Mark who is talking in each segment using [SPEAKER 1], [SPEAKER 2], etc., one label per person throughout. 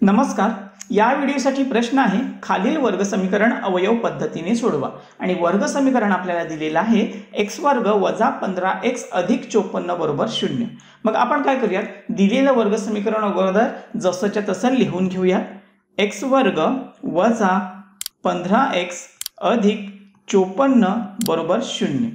[SPEAKER 1] नमस्कार। या व्हिडिओसाठी प्रश्न आहे खालील वर्ग समीकरण अवयव पद्धतीने सोडवा आणि वर्ग समीकरण आपल्याला दिलेला आहे x वर्ग वजा 15x अधिक 54 बरोबर 0। मग आपण काय करूया, दिलेलं वर्ग समीकरण अगोदर जसंच्या तसं लिहून घेऊया। x वर्ग वजा 15x अधिक 54 बरोबर 0।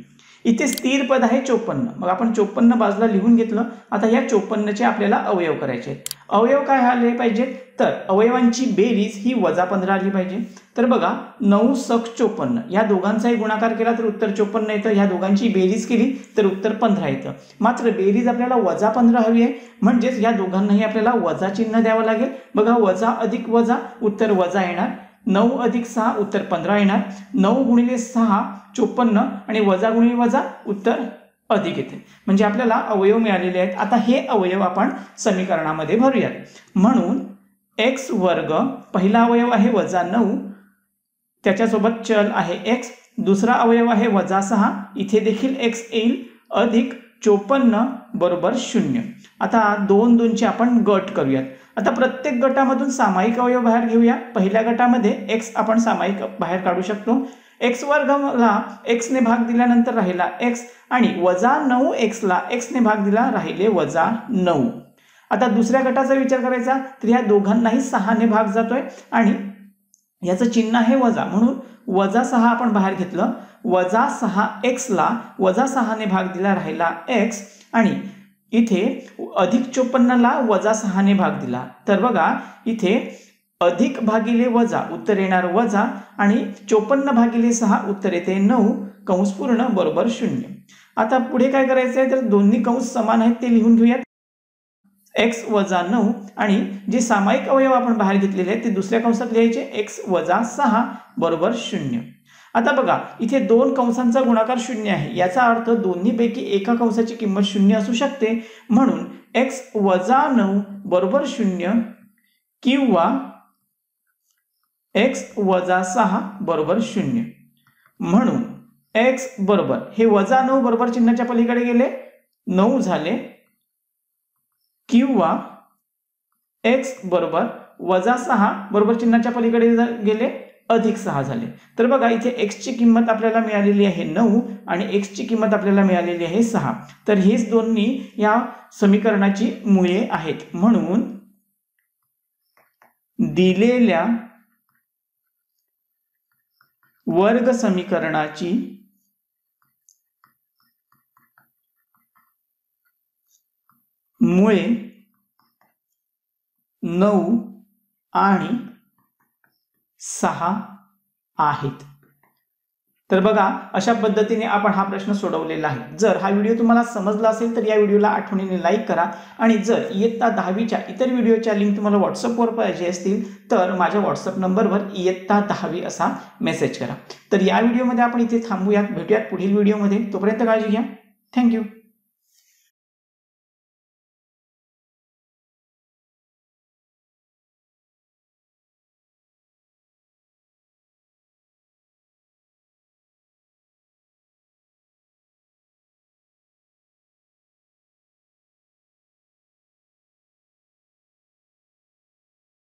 [SPEAKER 1] इथे स्थिर पद आहे 54, मग आपण 54 बाजूला लिहून घेतलं। आता या 54 चे आपल्याला अवयव करायचे आहेत। अवयव काय आले पाहिजे, तर अवयवांची बेरीज ही वजा 15 आली पाहिजे। तर बघा 9 सक 54 या दोघांचाही गुणाकार केला तर उत्तर 54 येतं, या दोघांची बेरीज केली तर उत्तर 15 येतं। मात्र बेरीज आपल्याला वजा 15 हवी आहे, म्हणजेच या दोघांनाही आपल्याला वजा चिन्ह द्यावं लागेल। बघा वजा अधिक वजा उत्तर वजा येणार, 9 अधिक 6 उत्तर 15 येणार, 9 गुणिले 6 54 आणि वजा गुणिले वजा उत्तर अधिक येते, म्हणजे आपल्याला अवयव मिळालेले आहेत। आता हे अवयव आपण समीकरणामध्ये भरूयात। म्हणून x वर्ग पहिला अवयव आहे वजा 9, त्याच्यासोबत चल आहे x, दुसरा अवयव आहे वजा 6, इथे देखील x येईल, अधिक 54 बरोबर 0। आता 2 2 चे आपण गट करूयात। आता प्रत्येक गटामधून सामायिक अवयव बाहेर घेऊया। पहिल्या गटामध्ये x आपण सामायिक बाहेर काढू शकतो। x वर्गला x ने भाग दिल्यानंतर राहिला x आणि वजा 9x ला x ने भाग दिला राहिले वजा 9। आता दुसऱ्या गटाचा विचार करायचा तर या दोघांनाही 6 ने भाग जातोय आणि याचं चिन्ह आहे वजा, म्हणून वजा 6 आपण बाहेर घेतलं। वजा 6x ला वजा 6 ने भाग दिला राहिला x आणि इथे अधिक 54 ला वजा 6 ने भाग दिला, तर बघा इथे अधिक भागिले वजा उत्तर येणार वजा आणि 54 भागिले 6 उत्तर येते 9 कंस पूर्ण बरोबर 0। आता पुढे काय करायचं आहे, तर दोन्ही कंस समान आहेत ते लिहून घेऊयात। x वजा 9 आणि जे सामायिक अवयव आपण बाहेर घेतलेले आहेत ते दुसऱ्या कंसात लिहायचे, x वजा 6 बरोबर 0। आता बघा इथे दोन कंसांचा गुणाकार 0 आहे, याचा अर्थ दोन्हीपैकी एका कंसाची किंमत 0 असू शकते, म्हणून x वजा 9 बरोबर 0 किंवा x वजा 6 बरोबर 0। म्हणून x बरोबर हे वजा 9 बरोबर चिन्हाच्या पलीकडे गेले 9 झाले, किंवा x बरोबर वजा 6 बरोबर चिन्हाच्या पलीकडे गेले अधिक 6 झाले। तर बघा इथे x ची किंमत आपल्याला मिळालेली आहे 9 आणि x ची किंमत आपल्याला मिळालेली आहे 6, तर हेच दोन्ही या समीकरणाची मुळे आहेत। म्हणून दिलेल्या वर्ग समीकरणाची मुळे 9 आणि 6 आहेत। तर बघा अशा पद्धतीने आपण हा प्रश्न सोडवलेला आहे। जर हा व्हिडिओ तुम्हाला समजला असेल तर या व्हिडिओला आठवणीने लाईक करा आणि जर इयत्ता 10वीच्या इतर व्हिडिओच्या लिंक तुम्हाला व्हॉट्सअपवर पाहिजे असतील तर माझ्या व्हॉट्सअप नंबरवर इयत्ता 10वी असा मेसेज करा। तर या व्हिडिओमध्ये आपण इथे थांबूयात, भेटूयात पुढील व्हिडिओमध्ये, तोपर्यंत काळजी घ्या। थँक्यू।